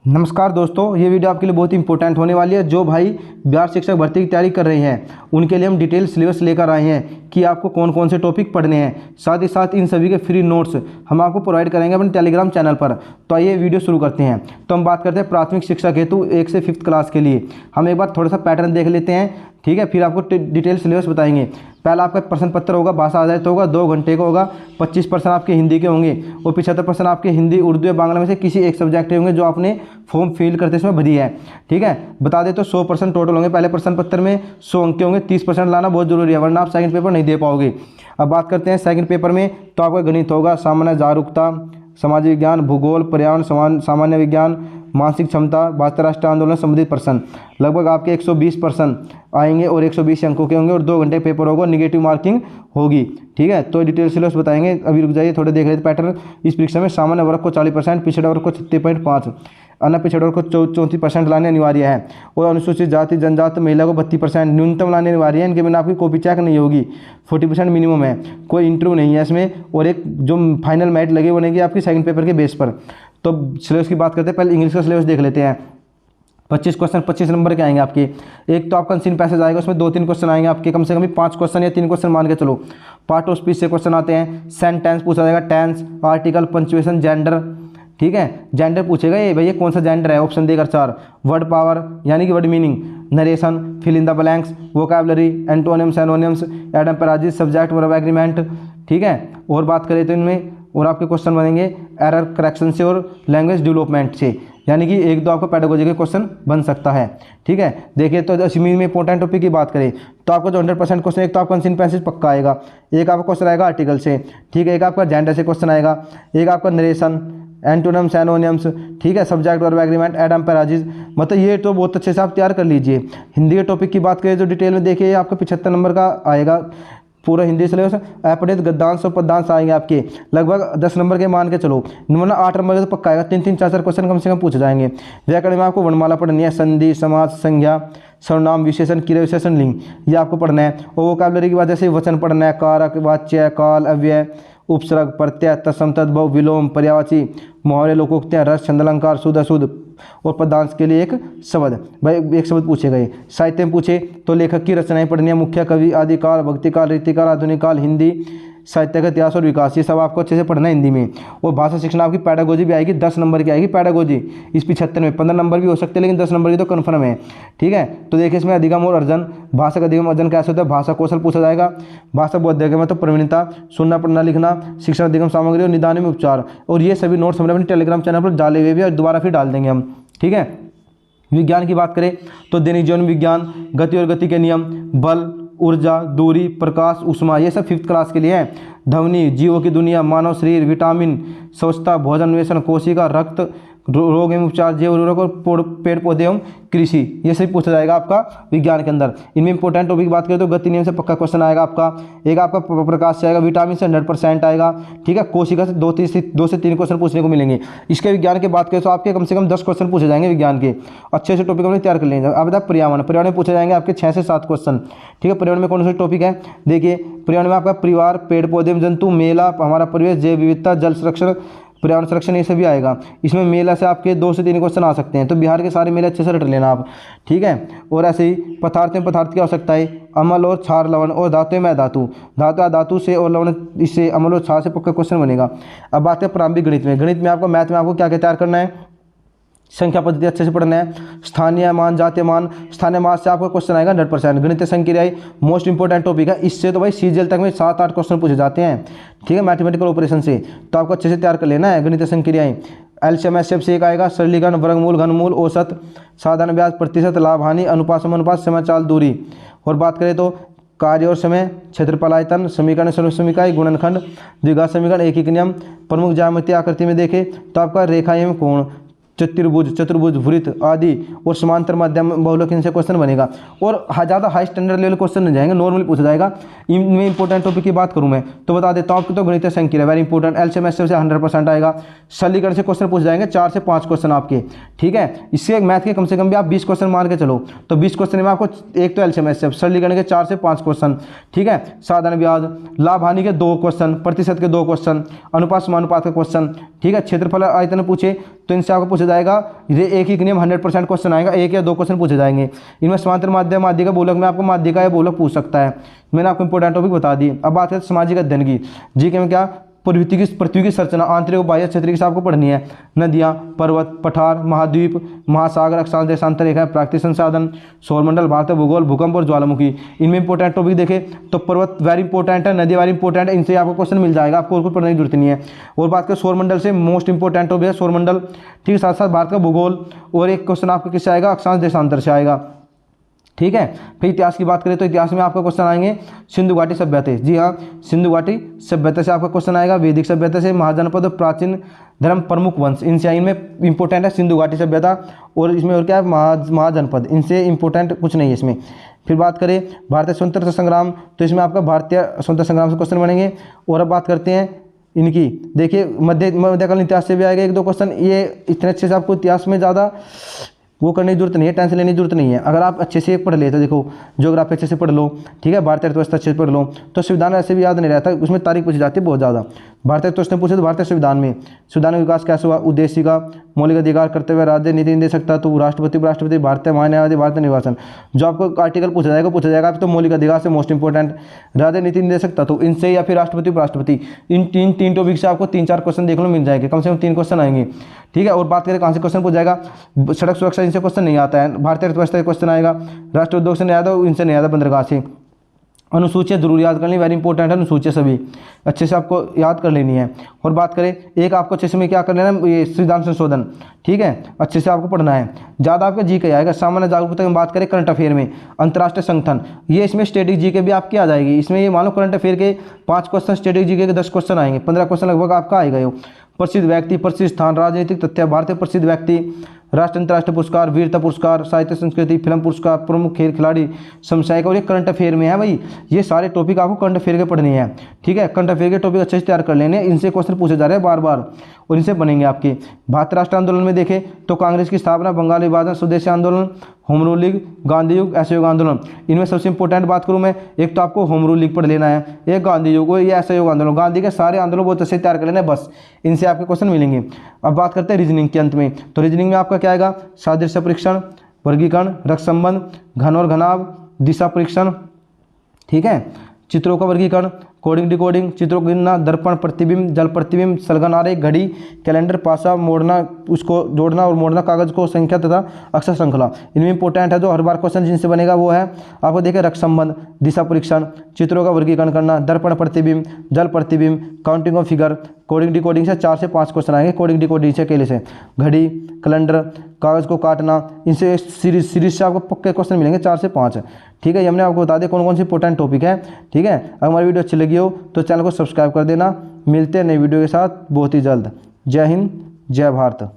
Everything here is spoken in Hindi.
नमस्कार दोस्तों, ये वीडियो आपके लिए बहुत ही इंपॉर्टेंट होने वाली है। जो भाई बिहार शिक्षक भर्ती की तैयारी कर रहे हैं उनके लिए हम डिटेल सिलेबस लेकर आए हैं कि आपको कौन कौन से टॉपिक पढ़ने हैं। साथ ही साथ इन सभी के फ्री नोट्स हम आपको प्रोवाइड करेंगे अपने टेलीग्राम चैनल पर। तो आइए वीडियो शुरू करते हैं। तो हम बात करते हैं प्राथमिक शिक्षा हेतु 1 से 5th क्लास के लिए। हम एक बार थोड़ा सा पैटर्न देख लेते हैं, ठीक है, फिर आपको डिटेल सिलेबस बताएंगे। पहला आपका प्रश्न पत्र होगा, भाषा आधारित होगा, 2 घंटे का होगा। 25% आपके हिंदी के होंगे और 75% आपके हिंदी, उर्दू या बांग्ला में से किसी एक सब्जेक्ट के होंगे जो आपने फॉर्म फिल करते समय भरी है। ठीक है, बता दे तो 100% टोटल होंगे। पहले प्रश्न पत्र में 100 अंक के होंगे, 30% लाना बहुत जरूरी है, वरना आप सेकंड पेपर नहीं दे पाओगे। अब बात करते हैं सेकंड पेपर में, तो आपका गणित होगा, सामान्य जागरूकता, सामाजिक विज्ञान, भूगोल, पर्यावरण, सामान्य विज्ञान, मानसिक क्षमता, भारतीय राष्ट्रीय आंदोलन संबंधित प्रश्न। लगभग आपके 120% आएंगे और 120 अंकों के होंगे और 2 घंटे पेपर होगा, निगेटिव मार्किंग होगी। ठीक है, तो डिटेल सिलेबस बताएंगे। अभी रुक जाइए, थोड़े देख रहे थे पैटर्न। इस परीक्षा में सामान्य वर्ग को 40%, पिछड़े वर्ग को 36.5, अन्य पिछड़े वर्ग को 34% लाने अनिवार्य है और अनुसूचित जाति जनजाति महिला को 32% न्यूनतम लाने अनिवार्य है। इनके बिना आपकी कॉपी चेक नहीं होगी, 40% मिनिमम है, कोई इंटरव्यू नहीं है इसमें, और एक जो फाइनल मेरिट लगी बनेगी आपकी सेकंड पेपर के बेस पर। तो सिलेबस की बात करते हैं, पहले इंग्लिश का सिलेबस देख लेते हैं। 25 क्वेश्चन 25 नंबर के आएंगे आपके। एक तो आपका सीन पैसेज आएगा, उसमें 2-3 क्वेश्चन आएंगे आपके, कम से कम 5 क्वेश्चन या 3 क्वेश्चन मान के चलो। पार्ट ऑफ स्पीच से क्वेश्चन आते हैं, सेंटेंस पूछा जाएगा, टेंस, आर्टिकल, पंक्चुएशन, जेंडर। ठीक है, जेंडर पूछेगा, ये भैया कौन सा जेंडर है, ऑप्शन देकर 4। वर्ड पावर यानी कि word meaning, narration, fill in the blanks, vocabulary, antonyms, synonyms, idiom phrases, subject verb agreement. ठीक है, और बात करें तो इनमें और आपके क्वेश्चन बनेंगे एरर करेक्शन से और लैंग्वेज डेवलपमेंट से, यानी कि 1-2 आपको पेडागोजी के क्वेश्चन बन सकता है। ठीक है, देखिए तो अश्मीर में इंपॉर्टेंट टॉपिक की बात करें तो आपको जो 100% क्वेश्चन, एक तो आपका सीन पैसेज पक्का आएगा, एक आपका क्वेश्चन आएगा आर्टिकल से, ठीक है, एक आपका जेंडर से क्वेश्चन आएगा, एक आपका नरेशन, एंटोनिम्स, एनोनिम्स, ठीक है, सब्जेक्ट वर्ब एग्रीमेंट, एडम पैराजिस। मतलब ये तो बहुत अच्छे से आप तैयार कर लीजिए। हिंदी के टॉपिक की बात करें जो डिटेल में देखिए, आपका 75 नंबर का आएगा पूरा हिंदी सिलेबस। अपडेट गद्यांश और पद्यांश आएंगे आपके, लगभग 10 नंबर के मान के चलो, वरना 8 नंबर के तो पक्का आएगा। 3-3, 4-4 क्वेश्चन कम से कम पूछे जाएंगे। व्याकरण में आपको वर्णमाला पढ़नी है, संधि, समास, संज्ञा, सर्वनाम, विशेषण, क्रिया विशेषण, लिंग, ये आपको पढ़ना है। और वोकैबुलरी की बात जैसे वचन पढ़ना है, कारक, वाच्य, काल, अव्यय, उपसर्ग, प्रत्यय, तत्सम, तद्भव, विलोम, पर्यायवाची, मुहावरे, लोकोक्तियाँ, रस, छंद, अलंकार, शुद्ध अशुद्ध, और पदांश के लिए एक शब्द। भाई एक शब्द पूछे गए। साहित्य में पूछे तो लेखक की रचनाएं पढ़नी है, मुख्य कवि, आदिकाल, भक्तिकाल, रीतिकाल, आधुनिक काल, हिंदी साहित्य का इतिहास और विकास, ये सब आपको अच्छे से पढ़ना है हिंदी में। और भाषा शिक्षण आपकी पेडागोजी भी आएगी, 10 नंबर की आएगी पेडागोजी इस 75 में। 15 नंबर भी हो सकते हैं लेकिन 10 नंबर की तो कन्फर्म है। ठीक है, तो देखिए इसमें अधिगम और अर्जन, भाषा का अधिगम अर्जन कैसे होता है, भाषा कौशल पूछा जाएगा, भाषा बोध में तो प्रवीणता, सुनना पढ़ना लिखना, शिक्षण अधिगम सामग्री और निदान में उपचार। और ये सभी नोट्स हमने अपने टेलीग्राम चैनल पर डाले हुए भी और दोबारा फिर डाल देंगे हम। ठीक है, विज्ञान की बात करें तो दैनिक जीवन विज्ञान, गति और गति के नियम, बल, ऊर्जा, दूरी, प्रकाश, ऊष्मा, ये सब 5th क्लास के लिए हैं। ध्वनि, जीवों की दुनिया, मानव शरीर, विटामिन, स्वच्छता, भोजन अन्वेषण, कोशिका, रक्त, रोग एवं उपचार, जैव उर्वरक और पेड़ पौधे एवं कृषि, ये सभी पूछा जाएगा आपका विज्ञान के अंदर। इनमें इंपॉर्टेंट टॉपिक की बात करें तो गति नियम से पक्का क्वेश्चन आएगा आपका, एक आपका प्रकाश से आएगा, विटामिन से 100% आएगा। ठीक है, कोशिका से 2 से 3 क्वेश्चन पूछने को मिलेंगे। इसके विज्ञान की बात करें तो आपके कम से कम 10 क्वेश्चन पूछे जाएंगे विज्ञान के, अच्छे से टॉपिक हमने तैयार कर लेंगे। अब बता पर्यावरण, पर्यावरण में पूछे जाएंगे आपके 6 से 7 क्वेश्चन। ठीक है, पर्यावरण में कौन सा टॉपिक है, देखिए पर्यावरण में आपका परिवार, पेड़ पौधे, जंतु, मेला, हमारा परिवेश, जैव विविधता, जल संरक्षण, पर्यावरण संरक्षण, ये सभी आएगा। इसमें मेला से आपके 2 से 3 क्वेश्चन आ सकते हैं, तो बिहार के सारे मेले अच्छे से रट लेना आप। ठीक है, और ऐसे ही पदार्थ में पदार्थ की आवश्यकता है, अम्ल और क्षार लवण, और धातु में धातु, धातु धातु से और लवण, इससे अम्ल और क्षार से पक्का क्वेश्चन बनेगा। अब बात है प्रारंभिक गणित में। गणित में आपको मैथ में आपको क्या क्या तैयार करना है, संख्या पद्धति अच्छे से पढ़ना है, स्थानीय मान, जातीय मान, स्थानीय मान से आपका क्वेश्चन आएगा 100%। गणित संक्रियाएं मोस्ट इंपॉर्टेंट टॉपिक है, इससे तो भाई सीजीएल तक में 7-8 क्वेश्चन पूछे जाते हैं। ठीक है, मैथमेटिकल ऑपरेशन से, तो आपको अच्छे से तैयार कर लेना है गणित संक्रियाएं। एलसीएम एचसीएफ से एक आएगा, सरलीकरण, वर्गमूल, घनमूल, औसत, साधारण ब्याज, प्रतिशत, लाभ हानि, अनुपात, समानुपात, समय चाल, दूरी। और बात करें तो कार्य और समय, क्षेत्रफल, आयतन, समीकरण, समीकरण, गुणनखंड, द्विघात समीकरण, एक नियम, प्रमुख ज्यामितीय आकृति में देखें तो आपका रेखा एवं कोण, चतुर्भुज, चतुर्भुज, वृत्त आदि, और समांतर माध्यम बहुलक, इनसे क्वेश्चन बनेगा। और ज़्यादा हाई स्टैंडर्ड लेवल क्वेश्चन नहीं जाएंगे, नॉर्मली पूछा जाएगा। इनमें इंपॉर्टेंट टॉपिक की बात करूँ मैं तो बता देता हूँ आपको, तो गणित संख्या वेरी इंपॉर्टेंट, एलसीएम एचसीएफ से 100% आएगा। सरलीकरण से क्वेश्चन पूछ जाएंगे 4 से 5 क्वेश्चन आपके। ठीक है, इससे मैथ के कम से कम भी आप 20 क्वेश्चन मान के चलो, तो 20 क्वेश्चन में आपको एक तो एलसीएम एचसीएफ, सरलीकरण के 4 से 5 क्वेश्चन। ठीक है, साधारण ब्याज, लाभ हानि के 2 क्वेश्चन, प्रतिशत के 2 क्वेश्चन, अनुपात समानुपात का क्वेश्चन। ठीक है, क्षेत्रफल आयतन पूछे तो इनसे आपको पूछा जाएगा, ये एक ही नियम 100% क्वेश्चन आएगा, एक या दो क्वेश्चन पूछे जाएंगे। इनमें समांतर माध्यम, माध्यिका, बोलक में आपको माध्यिका या बोलक पूछ सकता है। मैंने आपको इंपॉर्टेंट टॉपिक बता दी। अब बात करें सामाजिक अध्ययन की। जीके में क्या, पृथ्वी की संरचना, आंतरिक और बाह्य क्षेत्र की आपको पढ़नी है। नदियाँ, पर्वत, पठार, महाद्वीप, महासागर, अक्षांश, देशांतर रेखाएं, प्राकृतिक संसाधन, सौरमंडल, भारत, भूगोल, भूकंप और ज्वालामुखी। इनमें इंपॉर्टेंट टॉपिक देखें तो पर्वत वेरी इंपॉर्टेंट है, नदी वेरी इंपॉर्टेंट है, इनसे आपको क्वेश्चन मिल जाएगा, आपको और कुछ पढ़ने की जरूरत नहीं है। और बात करें सौरमंडल से, मोस्ट इंपॉर्टेंट टॉपिक है सौरमंडल। ठीक है, साथ साथ भारत का भूगोल, और एक क्वेश्चन आपका किससे आएगा, अक्षांश देशांतर से आएगा। ठीक है, फिर इतिहास की बात करें तो इतिहास में आपका क्वेश्चन आएंगे सिंधु घाटी सभ्यता। जी हाँ, सिंधु घाटी सभ्यता से आपका क्वेश्चन आएगा। वैदिक सभ्यता से, महाजनपद और प्राचीन धर्म प्रमुख वंश, इनसे इनमें इंपॉर्टेंट है सिंधु घाटी सभ्यता। और इसमें और क्या है, महाजनपद, इनसे इंपॉर्टेंट कुछ नहीं है इसमें। फिर बात करें भारतीय स्वतंत्रता संग्राम, तो इसमें आपका भारतीय स्वतंत्रता संग्राम से क्वेश्चन बनेंगे। और अब बात करते हैं इनकी, देखिए मध्यकालीन इतिहास से भी आएगा एक दो क्वेश्चन। ये इतने अच्छे से आपको इतिहास में ज़्यादा वो करने की जरूरत नहीं है, टेंशन लेने की जरूरत नहीं है। अगर आप अच्छे से पढ़ ले तो देखो, ज्योग्राफी अच्छे से पढ़ लो, ठीक है, भारतीय अर्थव्यवस्था अच्छे से पढ़ लो, तो संविधान ऐसे भी याद नहीं रहता, उसमें तारीख पूछी जाती है बहुत ज़्यादा। भारतीय क्वेश्चन पूछे तो भारतीय संविधान का विकास कैसे हुआ, उद्देश्य का, मौलिक अधिकार, कर्तव्य, राज्य नीति नहीं दे सकता तो राष्ट्रपति, भारतीय महान्यायवादी, भारतीय निर्वाचन, जो आपको आर्टिकल पूछा जाएगा आप तो मौलिक अधिकार से मोस्ट इंपॉर्टेंट, राज्य नीति नहीं दे सकता तो इनसे, या फिर राष्ट्रपति, इन तीन टॉपिक से आपको 3-4 क्वेश्चन देखने को मिल जाएंगे, कम से कम 3 क्वेश्चन आएंगे। ठीक है, और बात करें कहाँ से क्वेश्चन पूछ जाएगा, सड़क सुरक्षा, इनसे क्वेश्चन नहीं आता है। भारतीय अर्थव्यवस्था क्वेश्चन आएगा, राष्ट्र उद्योग से नहीं आता, इनसे नहीं आता, बंदरगाह से। अनुसूचियाँ जरूर याद कर लेनी, वेरी इंपॉर्टेंट है अनुसूचियाँ, सभी अच्छे से आपको याद कर लेनी है। और बात करें एक आपको अच्छे से में क्या कर लेना, ये संविधान संशोधन, ठीक है, अच्छे से आपको पढ़ना है। ज़्यादा आपका जी के आएगा। सामान्य जागरूकता की बात करें करंट अफेयर में, अंतर्राष्ट्रीय संगठन, ये इसमें स्टैटिक जी के भी आपकी आ जाएगी। इसमें ये मान लो करंट अफेयर के 5 क्वेश्चन, स्टैटिक जी के 10 क्वेश्चन आएंगे, 15 क्वेश्चन लगभग आपका आएगा। ये प्रसिद्ध व्यक्ति, प्रसिद्ध स्थान, राजनीतिक तथ्य, भारतीय प्रसिद्ध व्यक्ति, राष्ट्रीय अंतर्राष्ट्रीय पुरस्कार, वीरता पुरस्कार, साहित्य संस्कृति, फिल्म पुरस्कार, प्रमुख खेल खिलाड़ी, समसामयिक, और ये करंट अफेयर में है भाई। ये सारे टॉपिक आपको करंट अफेयर के पढ़ने हैं। ठीक है, करंट अफेयर के टॉपिक अच्छे से तैयार कर लेने, इनसे क्वेश्चन पूछे जा रहे हैं बार बार, और इनसे बनेंगे आपके। भारत राष्ट्र आंदोलन में देखें तो कांग्रेस की स्थापना, बंगाल विभाजन, स्वदेशी आंदोलन, होम रूल लीग, गांधी युग, असहयोग आंदोलन। इनमें सबसे इंपॉर्टेंट बात करूं मैं, एक तो आपको होम रूल लीग पढ़ लेना है, एक गांधी युग और ये असहयोग आंदोलन। गांधी के सारे आंदोलन बहुत अच्छे से तैयार कर लेना है, बस इनसे आपके क्वेश्चन मिलेंगे। अब बात करते हैं रीजनिंग के अंत में, तो रीजनिंग में आपका क्या आएगा, सादृश्य परीक्षण, वर्गीकरण, रक्त संबंध, घन और घनाभ, दिशा परीक्षण, ठीक है, चित्रों का वर्गीकरण, कोडिंग डिकोडिंग, चित्रों को गिनना, दर्पण, प्रतिबिंब, जल प्रतिबिंब, सलगन आरेख, घड़ी, कैलेंडर, पासा, मोड़ना, उसको जोड़ना और मोड़ना, कागज को, संख्या तथा अक्षर श्रृंखला। इनमें इंपॉर्टेंट है जो हर बार क्वेश्चन जिनसे बनेगा वो है आपको देखें रक्त संबंध, दिशा परीक्षण, चित्रों का वर्गीकरण करना, दर्पण प्रतिबिंब, जल प्रतिबिंब, counting of figure, coding decoding से 4 से 5 क्वेश्चन आएंगे। कोडिंग डिकोडिंग से अकेले से, घड़ी, कैलेंडर, कागज को काटना, इनसे सीरीज से आपको पक्के क्वेश्चन मिलेंगे 4 से 5। ठीक है, ये हमने आपको बता दिया कौन कौन सी इंपॉर्टेंट टॉपिक है। ठीक है, अगर हमारी वीडियो अच्छी लगी हो तो चैनल को सब्सक्राइब कर देना। मिलते हैं नई वीडियो के साथ बहुत ही जल्द। जय हिंद, जय भारत।